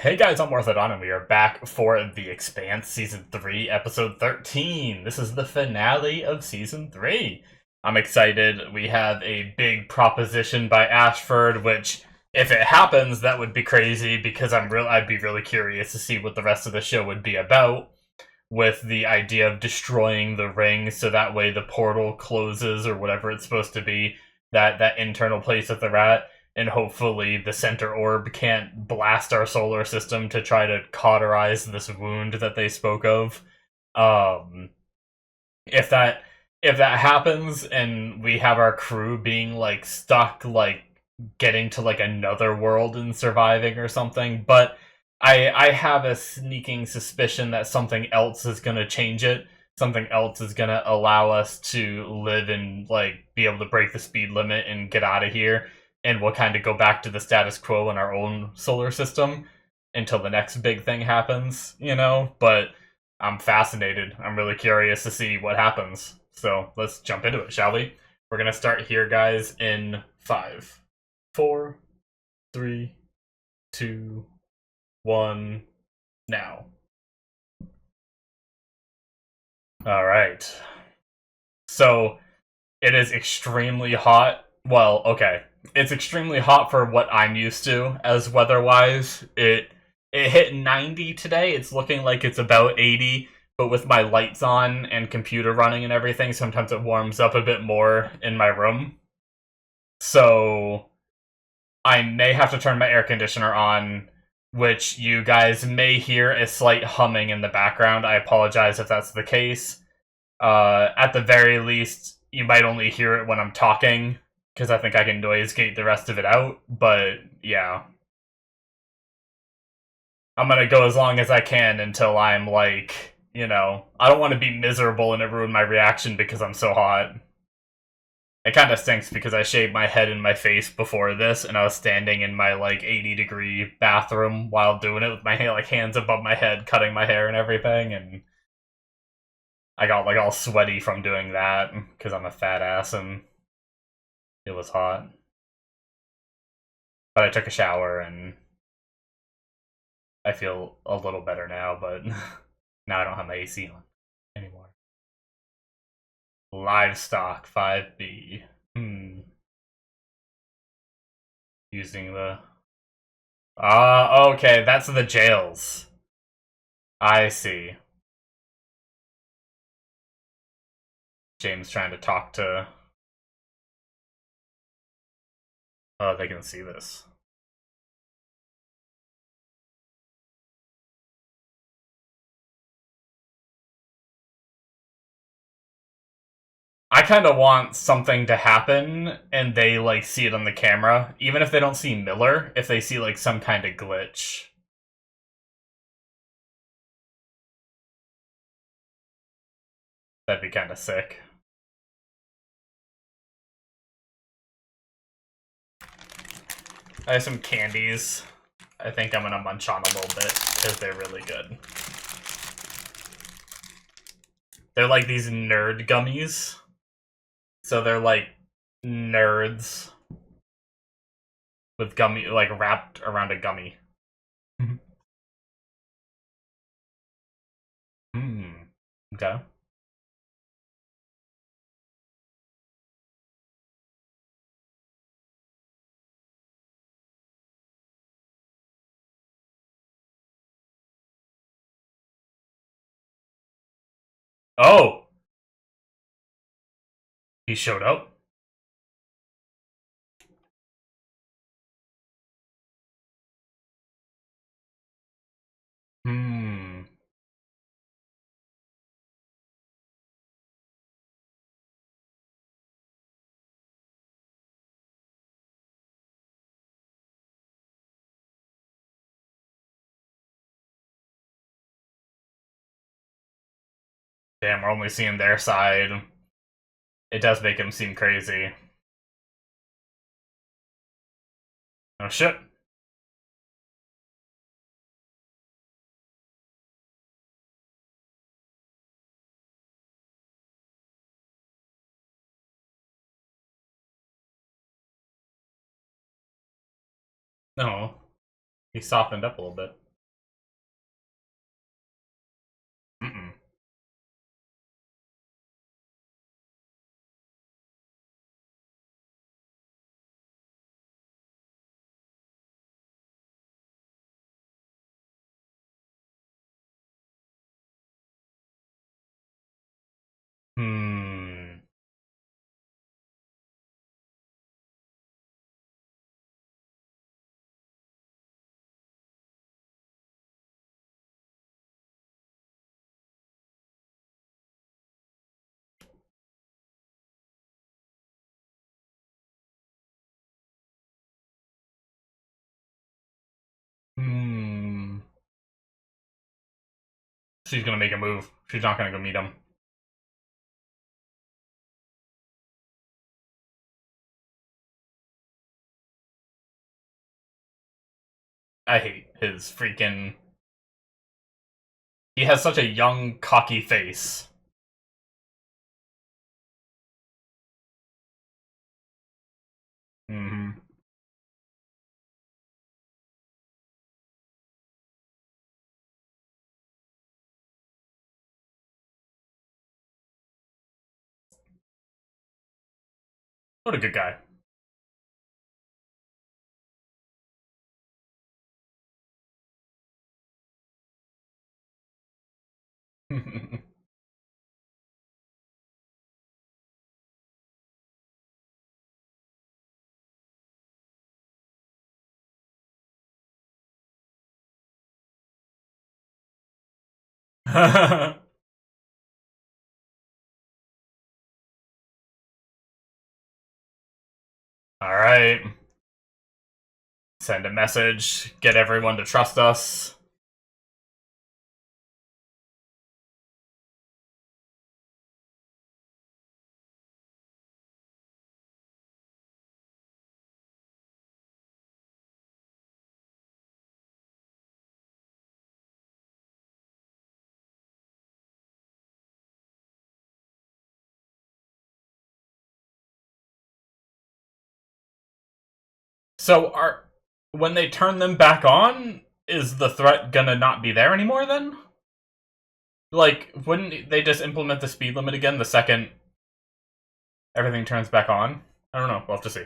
Hey guys, I'm Morthadon, and we are back for the Expanse Season 3, Episode 13. This is the finale of Season 3. I'm excited. We have a big proposition by Ashford, which, if it happens, that would be crazy, because I'd be really curious to see what the rest of the show would be about, with the idea of destroying the ring, so that way the portal closes, or whatever it's supposed to be, that internal place that they're at, and hopefully the center orb can't blast our solar system to try to cauterize this wound that they spoke of. Um, if that if that happens and we have our crew being like stuck, like getting to like another world and surviving or something, but I have a sneaking suspicion that something else is gonna change it. Something else is gonna allow us to live and like be able to break the speed limit and get out of here, and we'll kind of go back to the status quo in our own solar system until the next big thing happens, you know? But I'm fascinated. I'm really curious to see what happens. So let's jump into it, shall we? We're gonna start here, guys, in 5, 4, 3, 2, 1, now. Alright. So, it is extremely hot. Well, okay. It's extremely hot for what I'm used to as weather-wise. It hit 90 today. It's looking like it's about 80, but with my lights on and computer running and everything, sometimes it warms up a bit more in my room. So I may have to turn my air conditioner on, which you guys may hear a slight humming in the background. I apologize if that's the case. At the very least, you might only hear it when I'm talking, because I think I can noise gate the rest of it out, but yeah. I'm gonna go as long as I can until I'm like, you know, I don't want to be miserable and it ruin my reaction because I'm so hot. It kind of stinks because I shaved my head and my face before this, and I was standing in my like 80-degree bathroom while doing it with my like hands above my head, cutting my hair and everything, and I got like all sweaty from doing that because I'm a fat ass and it was hot. But I took a shower and I feel a little better now, but now I don't have my AC on anymore. Livestock 5B. Using the... okay, that's the jails. I see. James trying to talk to... Oh, they can see this. I kind of want something to happen, and they, like, see it on the camera. Even if they don't see Miller, if they see, like, some kind of glitch. That'd be kind of sick. I have some candies. I think I'm gonna munch on a little bit, because they're really good. They're like these nerd gummies. So they're like nerds with gummy, like wrapped around a gummy. Okay. Oh! He showed up? Hmm. Damn, we're only seeing their side. It does make him seem crazy. Oh shit. No. He softened up a little bit. She's gonna make a move. She's not gonna go meet him. I hate his freaking... He has such a young, cocky face. Mm-hmm. What a good guy. Alright. Send a message. Get everyone to trust us. So, when they turn them back on, is the threat gonna not be there anymore then? Like, wouldn't they just implement the speed limit again the second everything turns back on? I don't know. We'll have to see.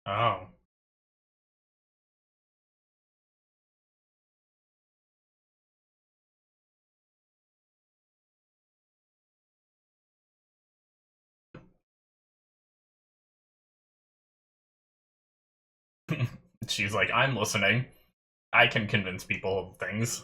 Oh. She's like, I'm listening. I can convince people of things.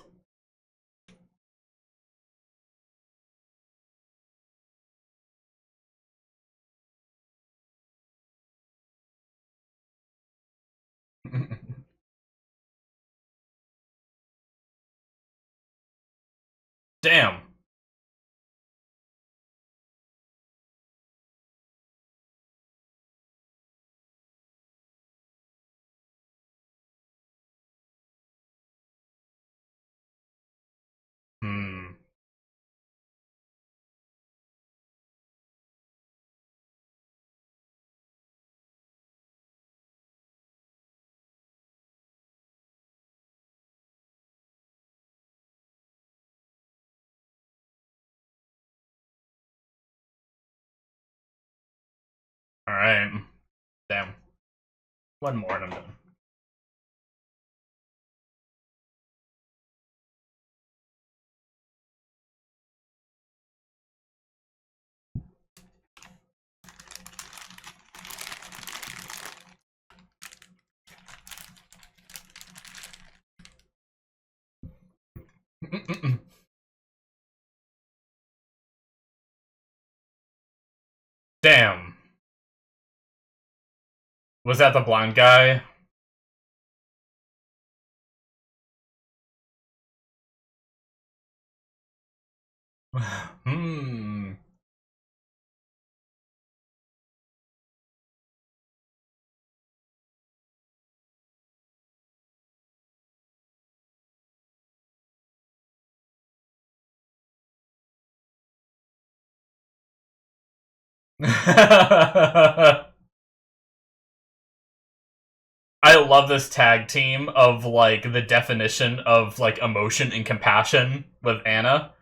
Damn. Hmm. Alright. Damn. One more and I'm done. Damn. Was that the blind guy? Hmm. I love this tag team of like the definition of like emotion and compassion with Anna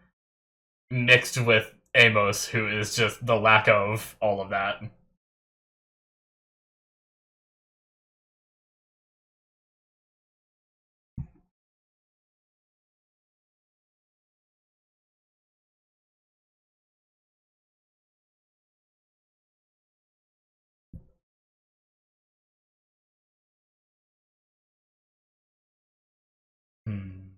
mixed with Amos, who is just the lack of all of that. Hmm.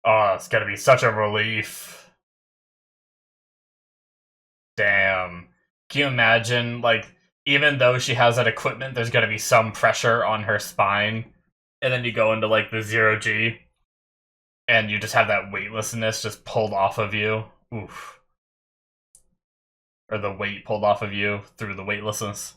Oh, it's gonna be such a relief. Damn. Can you imagine, like, even though she has that equipment, there's gonna be some pressure on her spine, and then you go into, like, the zero G, and you just have that weightlessness just pulled off of you. Oof. Or the weight pulled off of you through the weightlessness.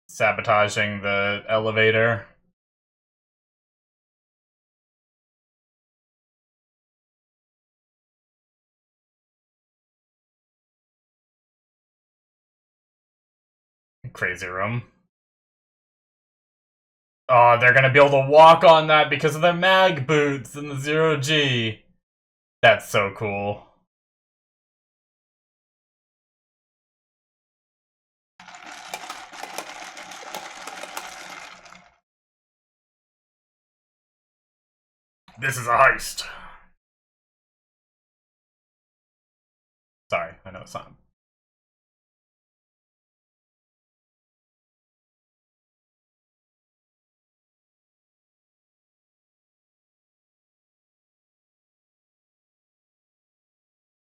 Sabotaging the elevator. Crazy room. Oh, they're gonna be able to walk on that because of their mag boots and the zero G. That's so cool. This is a heist. Sorry, I know it's not.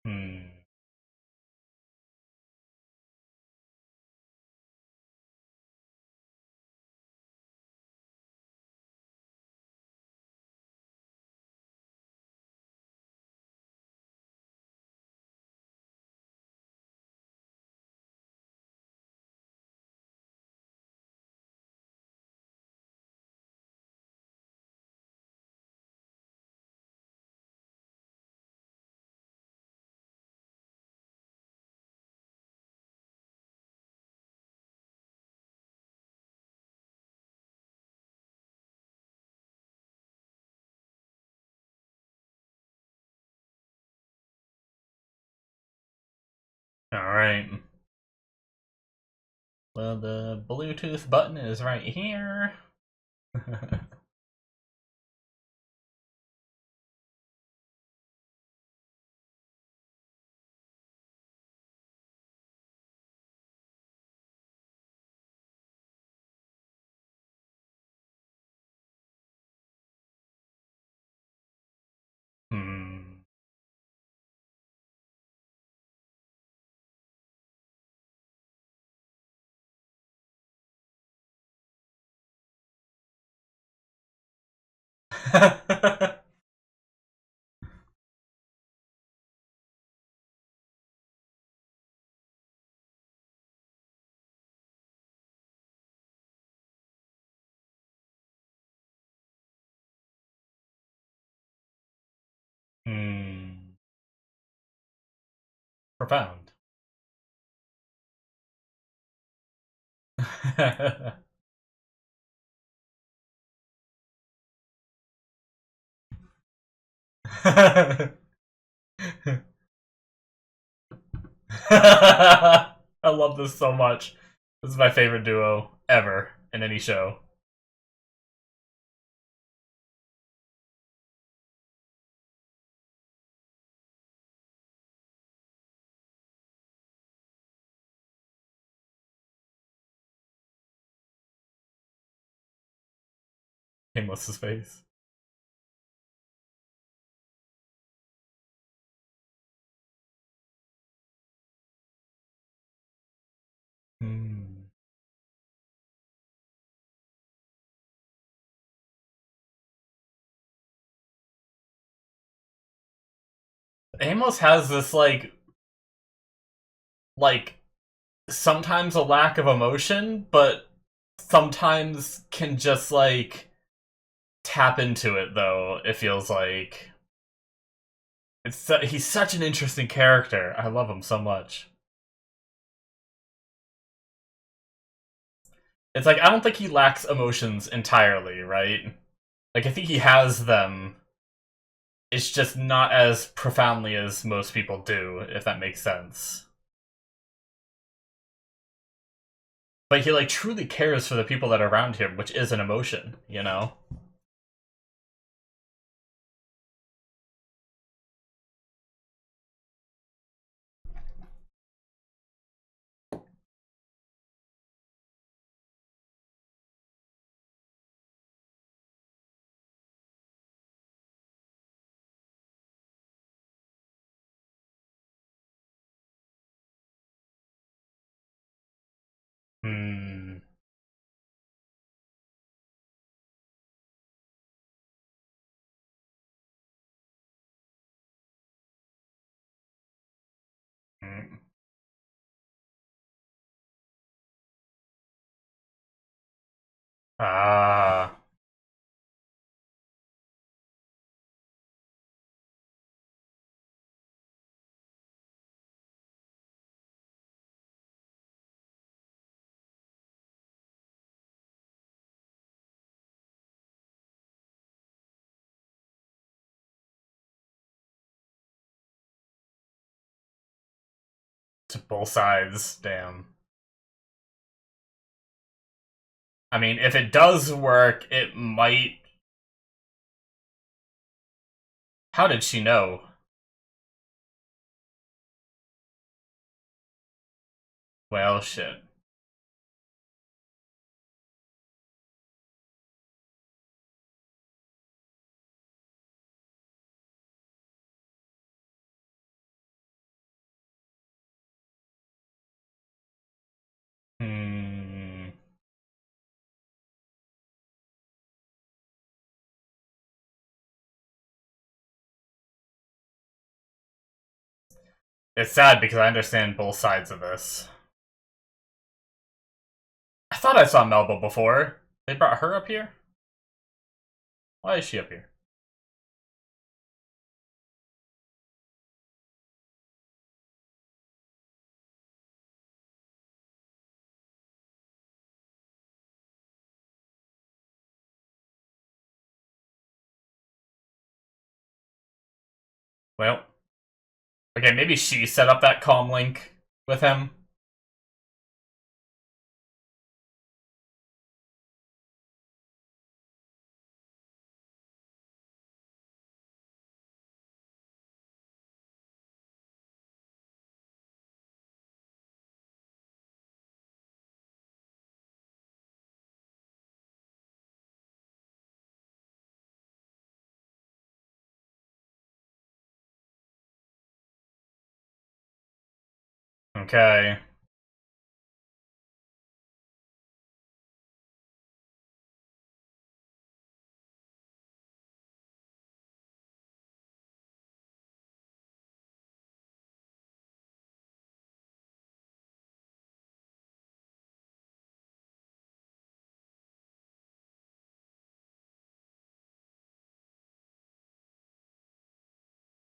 Hmm. Alright. Well, the Bluetooth button is right here. Hmm. Hmm. Profound. I love this so much. This is my favorite duo ever in any show. Aimless's face. Hmm. Amos has this like sometimes a lack of emotion, but sometimes can just like tap into it though. It feels like he's such an interesting character. I love him so much. It's like I don't think he lacks emotions entirely, right? Like I think he has them. It's just not as profoundly as most people do, if that makes sense. But he like truly cares for the people that are around him, which is an emotion, you know? Ah. To both sides, damn. I mean, if it does work, it might. How did she know? Well, shit. Hmm. It's sad because I understand both sides of this. I thought I saw Melba before. They brought her up here? Why is she up here? Well, okay, maybe she set up that comm link with him. Okay.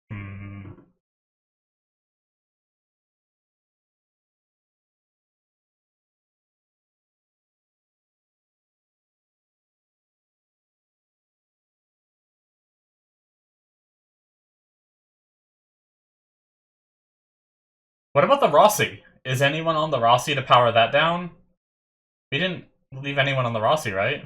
Hmm. What about the Rossi? Is anyone on the Rossi to power that down? We didn't leave anyone on the Rossi, right?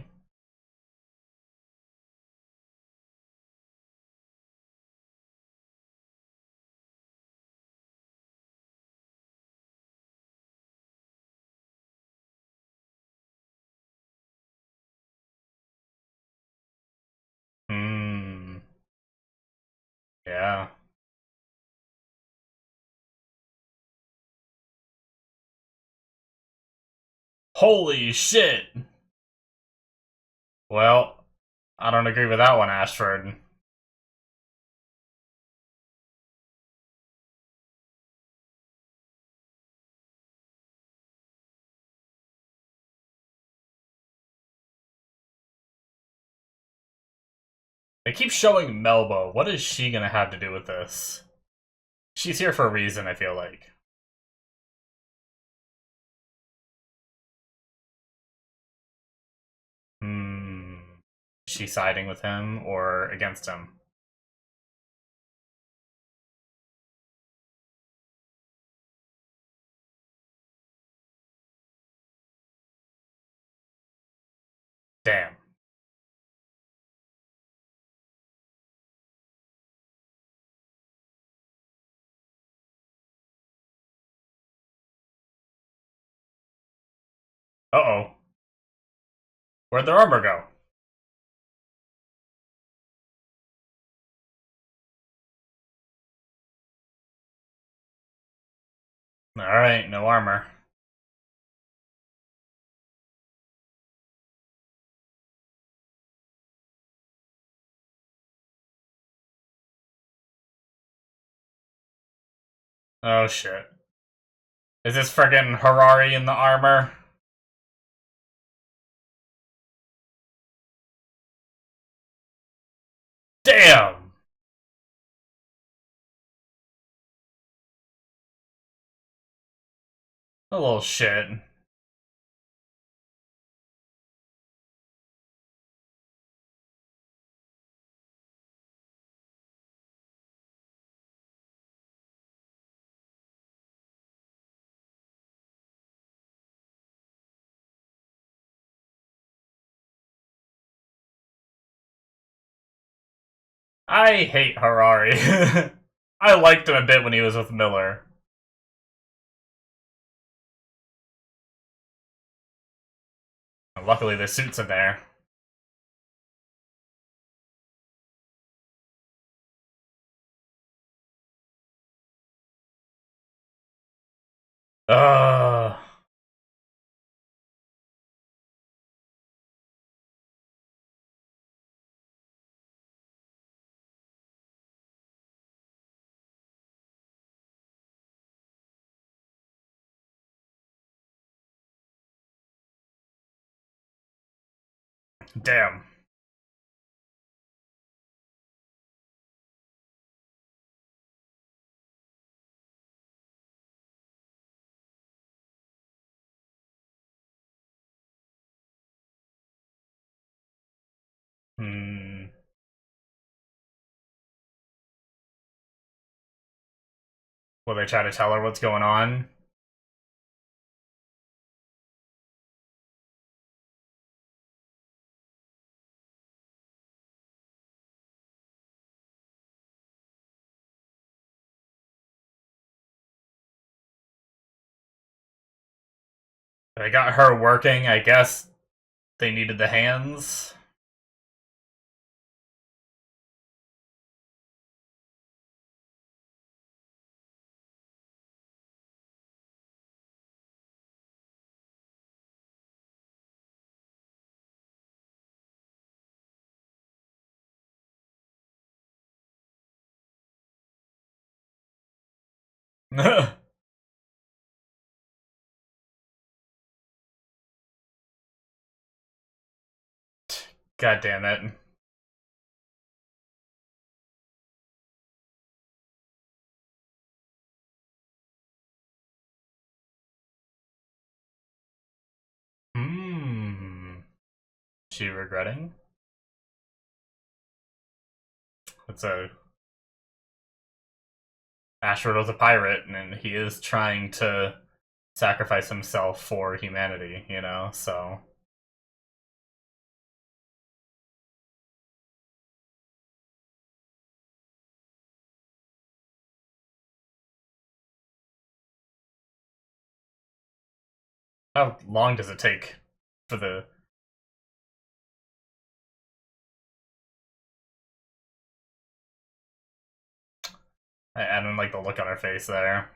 Hmm. Yeah. Holy shit! Well, I don't agree with that one, Ashford. They keep showing Melba. What is she gonna have to do with this? She's here for a reason, I feel like. Hmm. Is she siding with him or against him? Damn. Uh-oh. Where'd their armor go? Alright, no armor. Oh shit. Is this friggin' Harari in the armor? A little shit. I hate Harari. I liked him a bit when he was with Miller. Luckily, the suit's in there. Ugh. Damn. Hmm. Will they try to tell her what's going on? They got her working, I guess they needed the hands. God damn it. Hmm. She regretting? It's a Ashford was a pirate, and he is trying to sacrifice himself for humanity, you know, so. How long does it take for the. I don't like the look on her face there.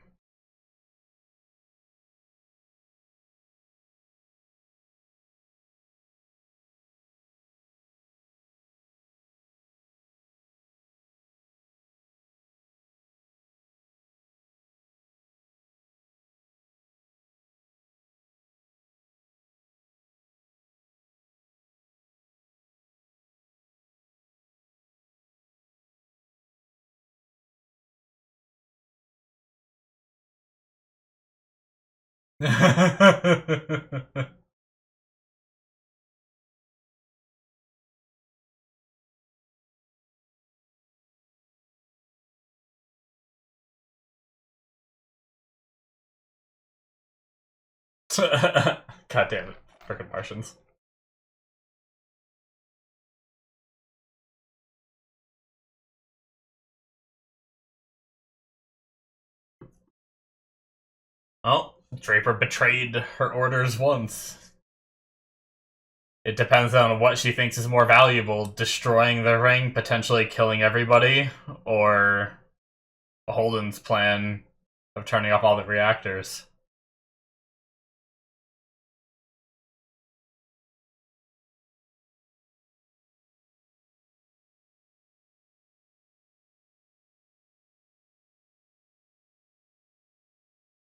God damn it. Frickin' Martians. Oh, Draper betrayed her orders once. It depends on what she thinks is more valuable, destroying the ring, potentially killing everybody, or Holden's plan of turning off all the reactors.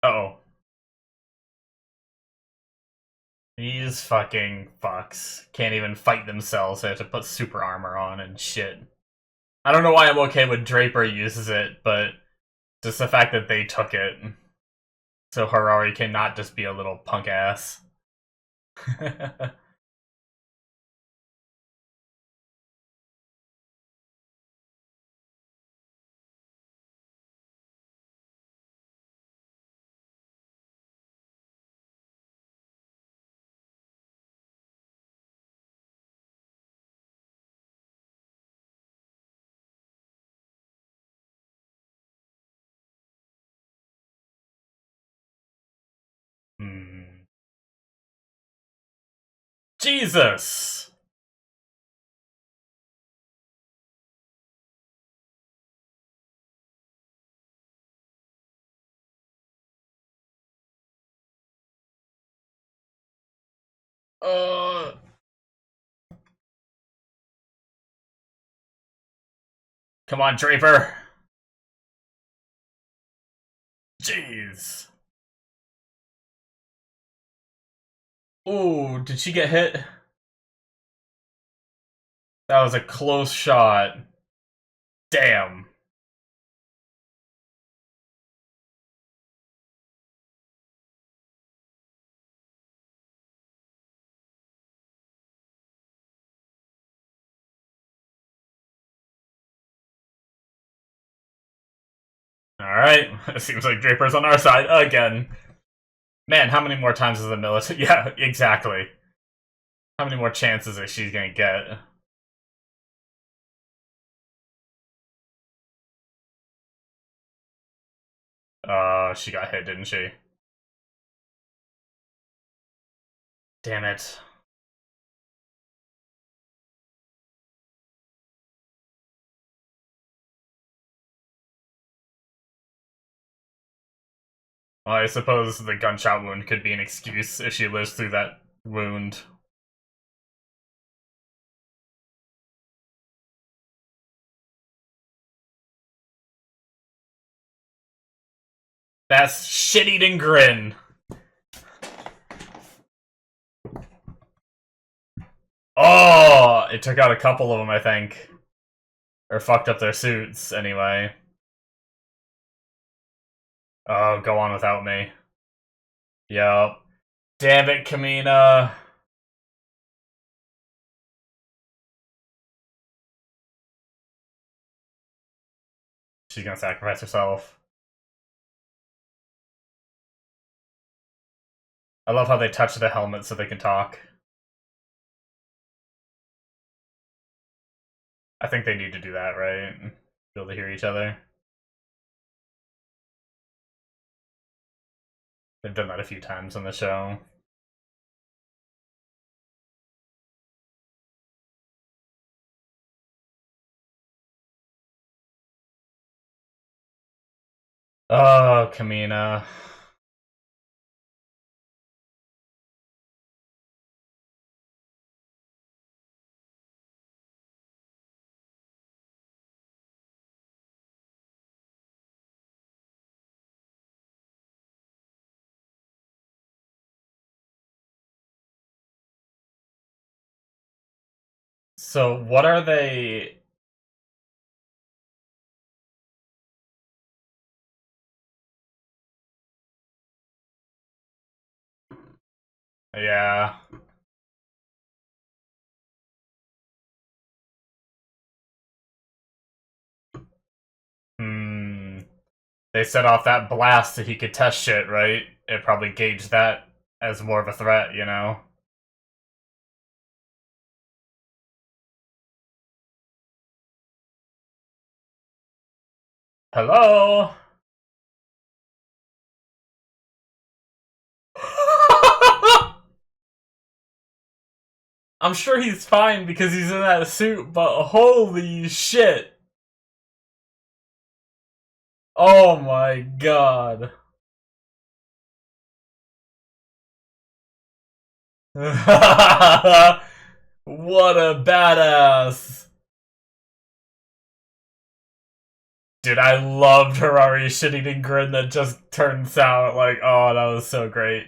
Uh-oh. These fucking fucks can't even fight themselves, they have to put super armor on and shit. I don't know why I'm okay with Draper uses it, but just the fact that they took it. So Harari cannot just be a little punk ass. Hmm. Jesus! Uh, Come on, Draper! Jeez! Ooh, did she get hit? That was a close shot. Damn. Alright, it seems like Draper's on our side again. Man, how many more times is the military? Yeah, exactly. How many more chances is she gonna get? She got hit, didn't she? Damn it. Well, I suppose the gunshot wound could be an excuse if she lives through that wound. That's shit-eating grin. Oh, it took out a couple of them, I think. Or fucked up their suits, anyway. Oh, go on without me. Yup. Damn it, Kamina. She's gonna sacrifice herself. I love how they touch the helmet so they can talk. I think they need to do that, right? Be able to hear each other. They've done that a few times on the show. Oh, Kamina. So, what are they... Yeah. Hmm. They set off that blast so he could test shit, right? It probably gauged that as more of a threat, you know? Hello? I'm sure he's fine because he's in that suit, but holy shit. Oh my god. What a badass. Dude, I loved Harari's shit-eating grin that just turns out like, oh, that was so great.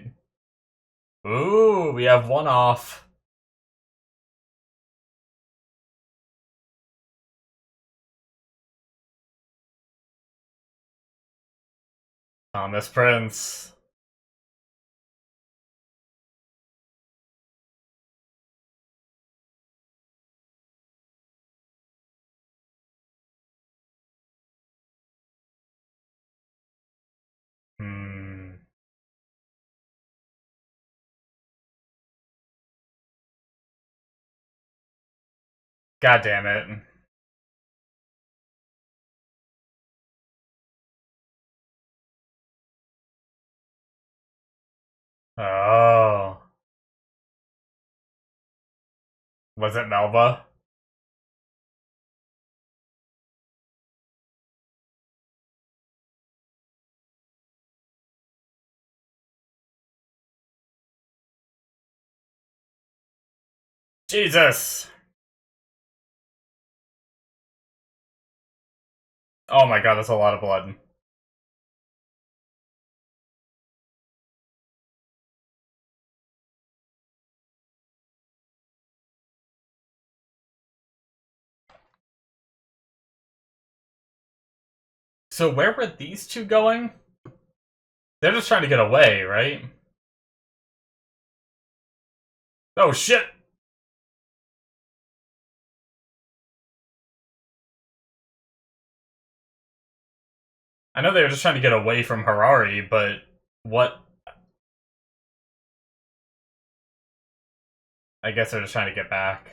Ooh, we have one off. Thomas Prince. God damn it. Oh. Was it Melba? Jesus! Oh my god, that's a lot of blood. So where were these two going? They're just trying to get away, right? Oh shit! I know they were just trying to get away from Harari, but what? I guess they're just trying to get back.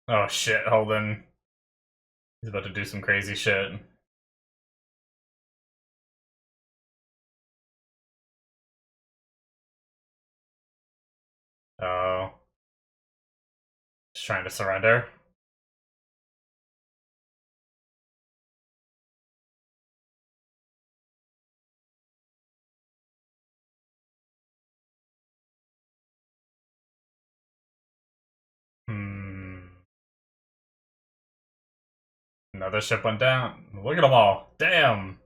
Oh shit, Holden. He's about to do some crazy shit. Oh. Just trying to surrender. Hmm. Another ship went down. Look at them all. Damn!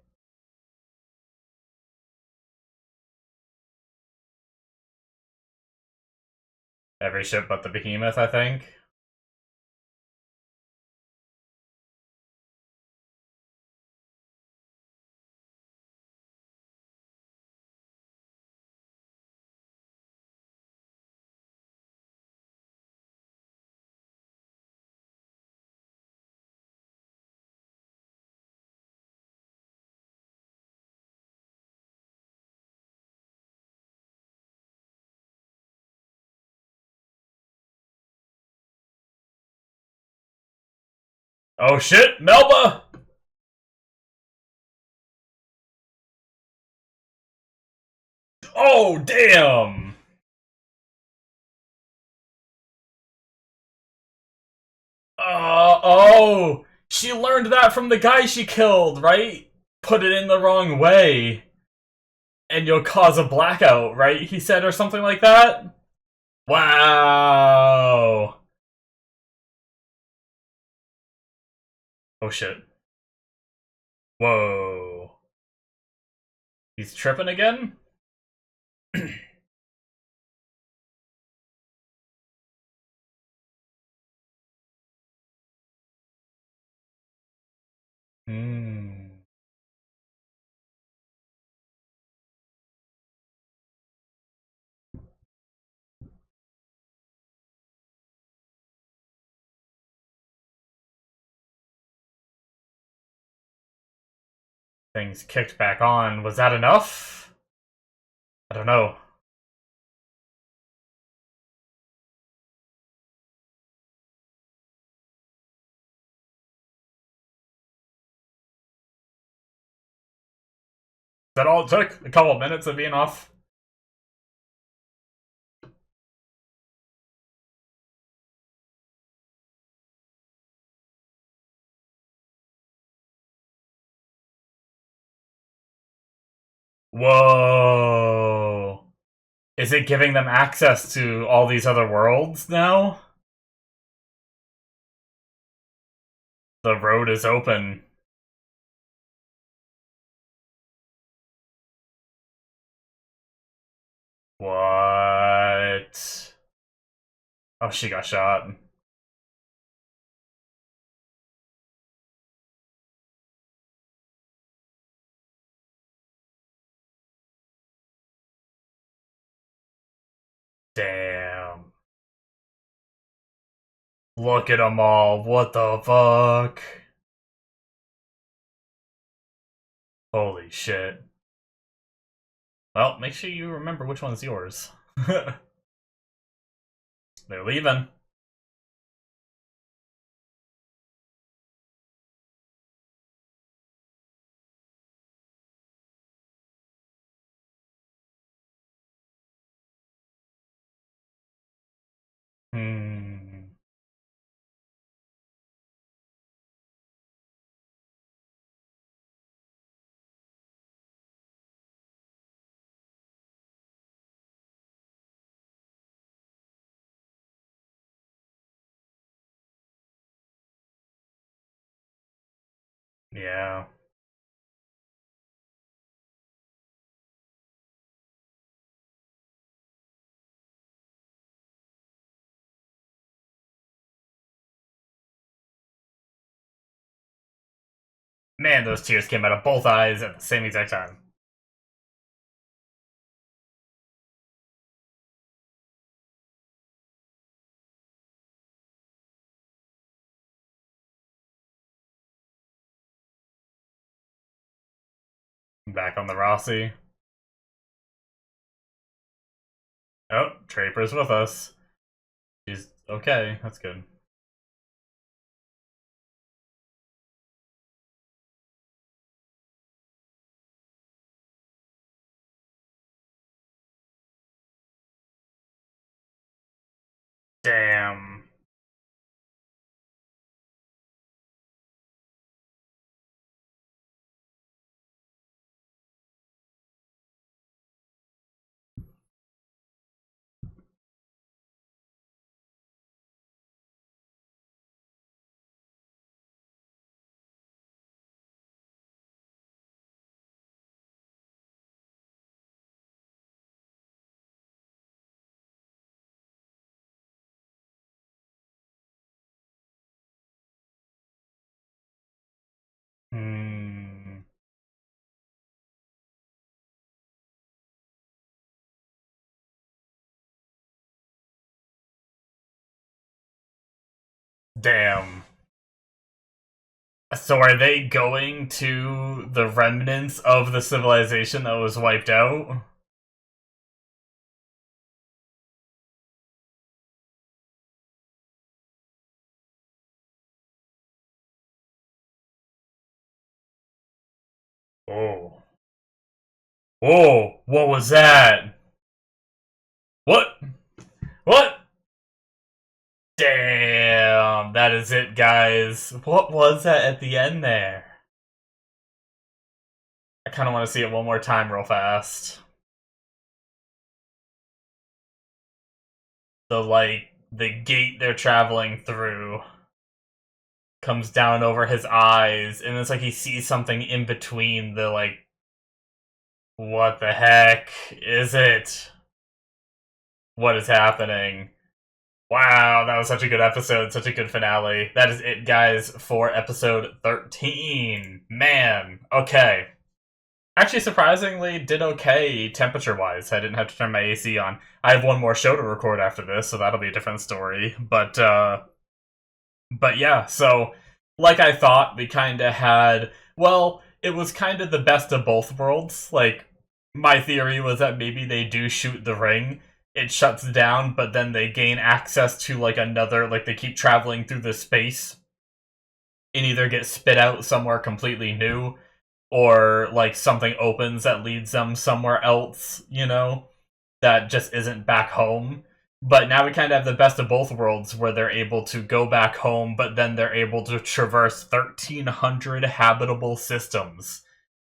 Every ship but the behemoth, I think. Oh shit, Melba! Oh, damn! Oh! She learned that from the guy she killed, right? Put it in the wrong way. And you'll cause a blackout, right? He said, or something like that? Wow! Oh shit. Whoa. He's tripping again? Hmm. Things kicked back on. Was that enough? I don't know. That all it took? A couple of minutes of being off? Whoa. Is it giving them access to all these other worlds now? The road is open. What? Oh, she got shot. Damn. Look at them all. What the fuck? Holy shit. Well, make sure you remember which one's yours. They're leaving. Hmm. Yeah. Man, those tears came out of both eyes at the same exact time. Back on the Rossi. Oh, Traper's with us. She's okay. That's good. Damn. Hmm. Damn. So are they going to the remnants of the civilization that was wiped out? Oh. Whoa, what was that? What? What? Damn, that is it, guys. What was that at the end there? I kind of want to see it one more time real fast. The gate they're traveling through comes down over his eyes, and it's like he sees something in between the, like, what the heck is it? What is happening? Wow, that was such a good episode, such a good finale. That is it, guys, for episode 13. Man, okay. Actually, surprisingly, did okay temperature-wise. I didn't have to turn my AC on. I have one more show to record after this, so that'll be a different story. But yeah, so like I thought, we kind of had. Well, it was kind of the best of both worlds. Like my theory was that maybe they do shoot the ring, it shuts down, but then they gain access to like another. Like they keep traveling through the space and either get spit out somewhere completely new, or like something opens that leads them somewhere else, you know, that just isn't back home. But now we kind of have the best of both worlds where they're able to go back home, but then they're able to traverse 1,300 habitable systems.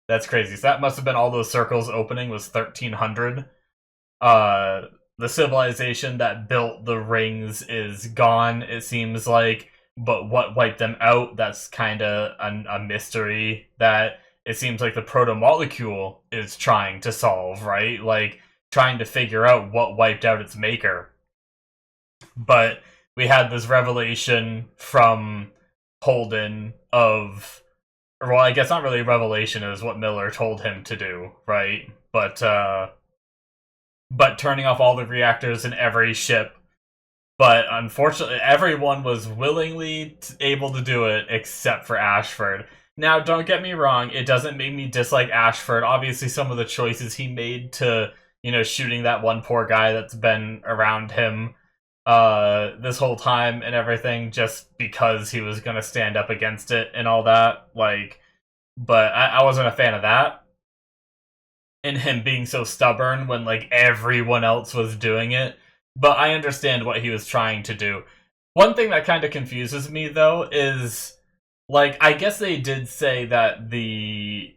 That's crazy. So that must have been all those circles opening was 1,300. Uh, the civilization that built the rings is gone, it seems like. But what wiped them out, that's kind of a mystery that it seems like the proto-molecule is trying to solve, right? Like, trying to figure out what wiped out its maker. But we had this revelation from Holden of, well, I guess not really a revelation, it was what Miller told him to do, right? But turning off all the reactors in every ship. But unfortunately, everyone was willingly able to do it except for Ashford. Now, don't get me wrong, it doesn't make me dislike Ashford. Obviously, some of the choices he made to, shooting that one poor guy that's been around him this whole time and everything, just because he was gonna stand up against it and all that, like, but I wasn't a fan of that. And him being so stubborn when, like, everyone else was doing it. But I understand what he was trying to do. One thing that kind of confuses me, though, is, like, I guess they did say that the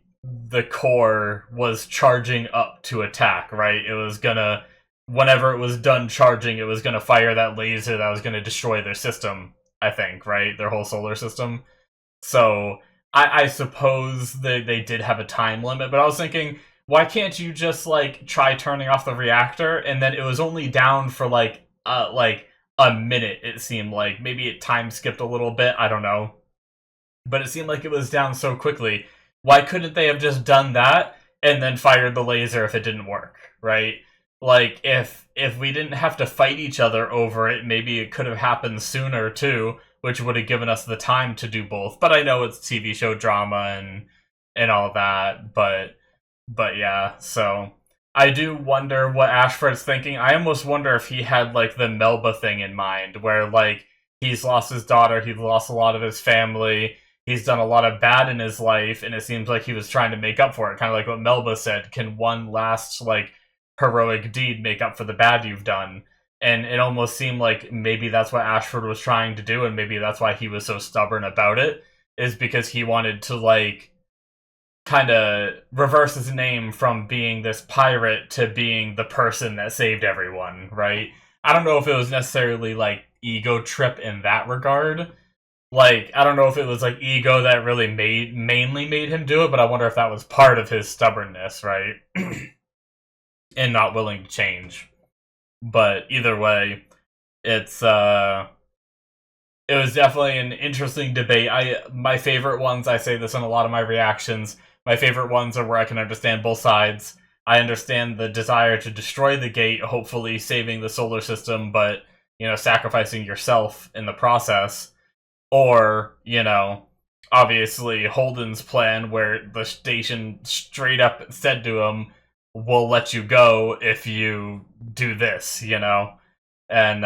core was charging up to attack, right? It was gonna, whenever it was done charging, it was gonna fire that laser that was gonna destroy their system, I think, right? Their whole solar system. So I suppose they did have a time limit, but I was thinking, why can't you just, like, try turning off the reactor? And then it was only down for like a minute. It seemed like maybe it time skipped a little bit. I don't know, but it seemed like it was down so quickly. Why couldn't they have just done that and then fired the laser if it didn't work? Right? Like, if we didn't have to fight each other over it, maybe it could have happened sooner too, which would have given us the time to do both. But I know it's TV show drama and all that, but yeah, so I do wonder what Ashford's thinking. I almost wonder if he had, like, the Melba thing in mind, where, like, he's lost his daughter, he's lost a lot of his family, he's done a lot of bad in his life, and it seems like he was trying to make up for it. Kind of like what Melba said, can one last, like, heroic deed make up for the bad you've done? And it almost seemed like maybe that's what Ashford was trying to do, and maybe that's why he was so stubborn about it, is because he wanted to, like, kind of reverse his name from being this pirate to being the person that saved everyone, right? I don't know if it was necessarily, like, ego trip in that regard. Like, I don't know if it was, like, ego that really mainly made him do it, but I wonder if that was part of his stubbornness, right? And not willing to change. But either way, it's it was definitely an interesting debate. My favorite ones, I say this in a lot of my reactions, my favorite ones are where I can understand both sides. I understand the desire to destroy the gate, hopefully saving the solar system, but, sacrificing yourself in the process. Or, obviously Holden's plan where the station straight up said to him, we'll let you go if you do this. And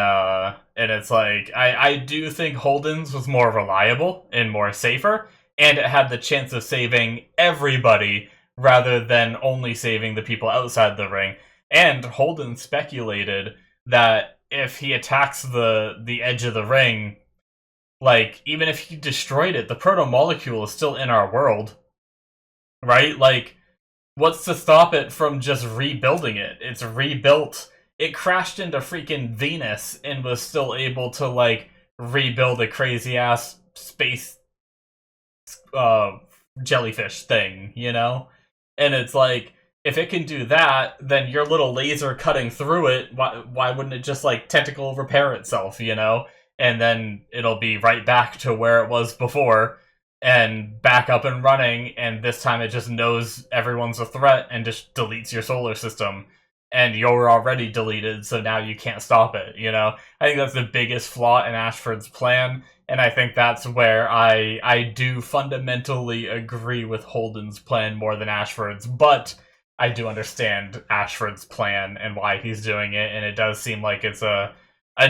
it's like, I do think Holden's was more reliable and more safer, and it had the chance of saving everybody rather than only saving the people outside the ring. And Holden speculated that if he attacks the edge of the ring, like, even if he destroyed it, the proto-molecule is still in our world, right? Like, what's to stop it from just rebuilding it? It's rebuilt. It crashed into freaking Venus and was still able to, like, rebuild a crazy-ass space jellyfish thing? And it's like, if it can do that, then your little laser cutting through it, why wouldn't it just, like, tentacle repair itself? And then it'll be right back to where it was before, and back up and running, and this time it just knows everyone's a threat and just deletes your solar system. And you're already deleted, so now you can't stop it? I think that's the biggest flaw in Ashford's plan, and I think that's where I do fundamentally agree with Holden's plan more than Ashford's, but I do understand Ashford's plan and why he's doing it, and it does seem like it's a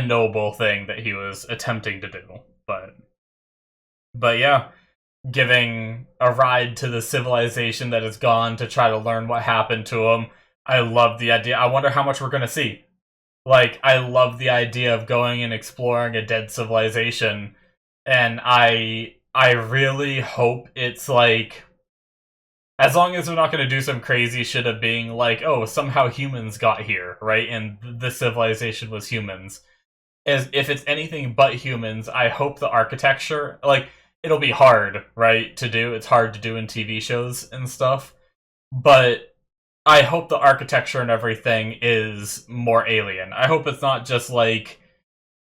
noble thing that he was attempting to do. But yeah, giving a ride to the civilization that is gone to try to learn what happened to him. I love the idea. I wonder how much we're going to see. Like, I love the idea of going and exploring a dead civilization, and I really hope it's like, as long as we're not going to do some crazy shit of being like, oh, somehow humans got here, right? And the civilization was humans. As if it's anything but humans, I hope the architecture, like, it'll be hard, right, to do. It's hard to do in TV shows and stuff. But I hope the architecture and everything is more alien. I hope it's not just like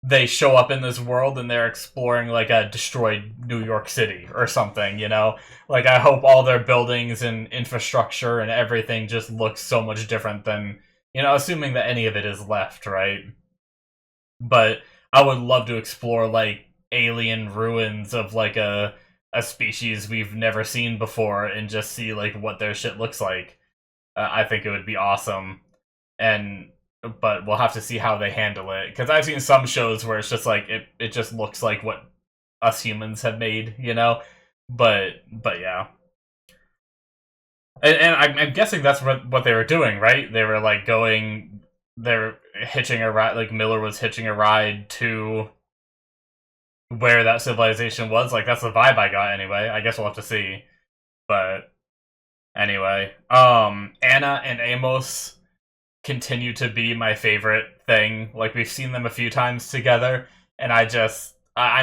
they show up in this world and they're exploring, like, a destroyed New York City or something. Like, I hope all their buildings and infrastructure and everything just looks so much different than, assuming that any of it is left, right? But I would love to explore, like, alien ruins of, like, a species we've never seen before and just see like what their shit looks like. I think it would be awesome, and but we'll have to see how they handle it, because I've seen some shows where it's just like it just looks like what us humans have made, you know. But yeah, and I'm guessing that's what they were doing, right? They were like going, they're hitching a ride, like Miller was hitching a ride to where that civilization was. Like that's the vibe I got anyway. I guess we'll have to see. But anyway, Anna and Amos continue to be my favorite thing. Like we've seen them a few times together, and I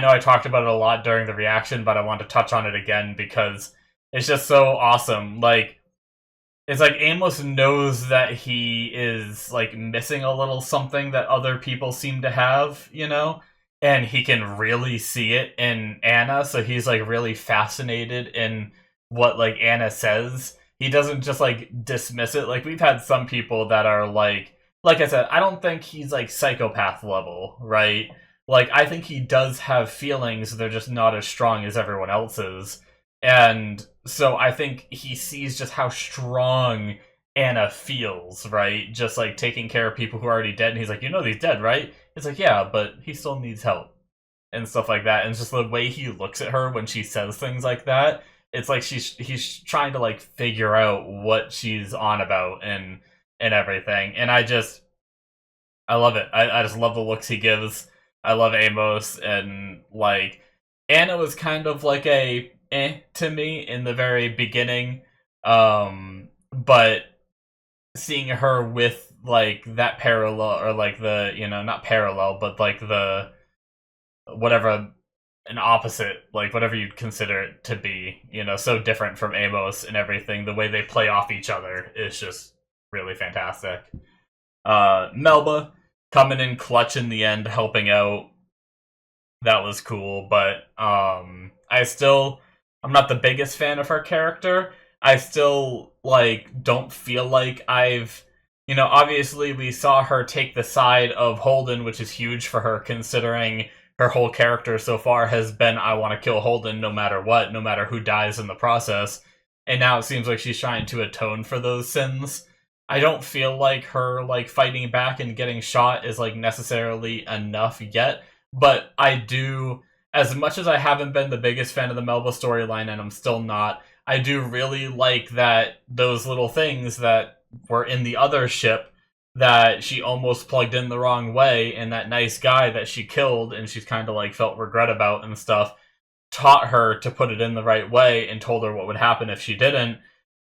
know I talked about it a lot during the reaction, but I want to touch on it again because it's just so awesome. Like it's like Amos knows that he is like missing a little something that other people seem to have, you know? And he can really see it in Anna, so he's like really fascinated in what like Anna says. He doesn't just like dismiss it. Like we've had some people that are like I said, I don't think he's like psychopath level, right? Like I think he does have feelings, they're just not as strong as everyone else's. And so I think he sees just how strong Anna feels, right? Just like taking care of people who are already dead. And he's like, you know, he's dead, right? It's like, yeah, but he still needs help and stuff like that. And it's just the way he looks at her when she says things like that. It's like he's trying to like figure out what she's on about and everything. And I love it. I just love the looks he gives. I love Amos, and like Anna was kind of like a to me in the very beginning. But seeing her with like that parallel, or like the, you know, not parallel, but like the whatever, an opposite, like whatever you'd consider it to be, you know, so different from Amos and everything, the way they play off each other is just really fantastic. Melba coming in clutch in the end, helping out, that was cool. But I'm not the biggest fan of her character. I still like don't feel like I've, you know, obviously we saw her take the side of Holden, which is huge for her considering her whole character so far has been, I want to kill Holden no matter what, no matter who dies in the process. And now it seems like she's trying to atone for those sins. I don't feel like her like fighting back and getting shot is like necessarily enough yet, but I do, as much as I haven't been the biggest fan of the Melba storyline, and I'm still not, I do really like that those little things that were in the other ship that she almost plugged in the wrong way, and that nice guy that she killed and she's kind of like felt regret about and stuff, taught her to put it in the right way and told her what would happen if she didn't.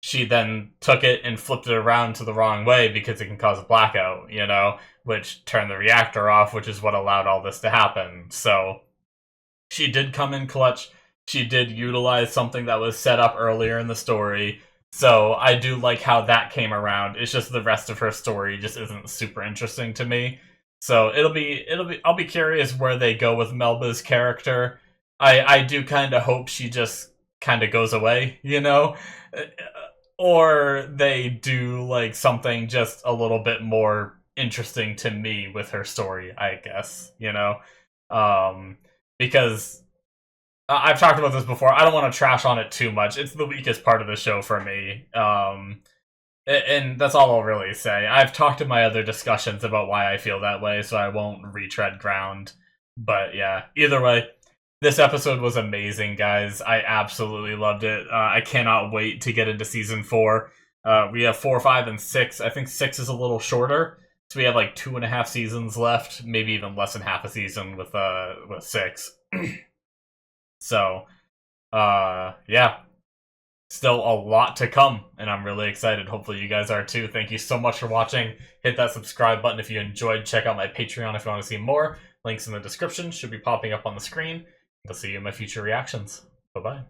She then took it and flipped it around to the wrong way because it can cause a blackout, you know, which turned the reactor off, which is what allowed all this to happen. So she did come in clutch. She did utilize something that was set up earlier in the story. So I do like how that came around. It's just the rest of her story just isn't super interesting to me. So I'll be curious where they go with Melba's character. I do kind of hope she just kind of goes away, you know? Or they do like something just a little bit more interesting to me with her story, I guess, you know? Because I've talked about this before. I don't want to trash on it too much. It's the weakest part of the show for me. And that's all I'll really say. I've talked in my other discussions about why I feel that way, so I won't retread ground. But yeah, either way, this episode was amazing, guys. I absolutely loved it. I cannot wait to get into season 4. We have 4, 5, and 6. I think 6 is a little shorter, so we have like 2.5 seasons left, maybe even less than half a season with 6. So, yeah, still a lot to come, and I'm really excited. Hopefully you guys are too. Thank you so much for watching. Hit that subscribe button if you enjoyed. Check out my Patreon if you want to see more. Links in the description should be popping up on the screen. I'll see you in my future reactions. Bye-bye.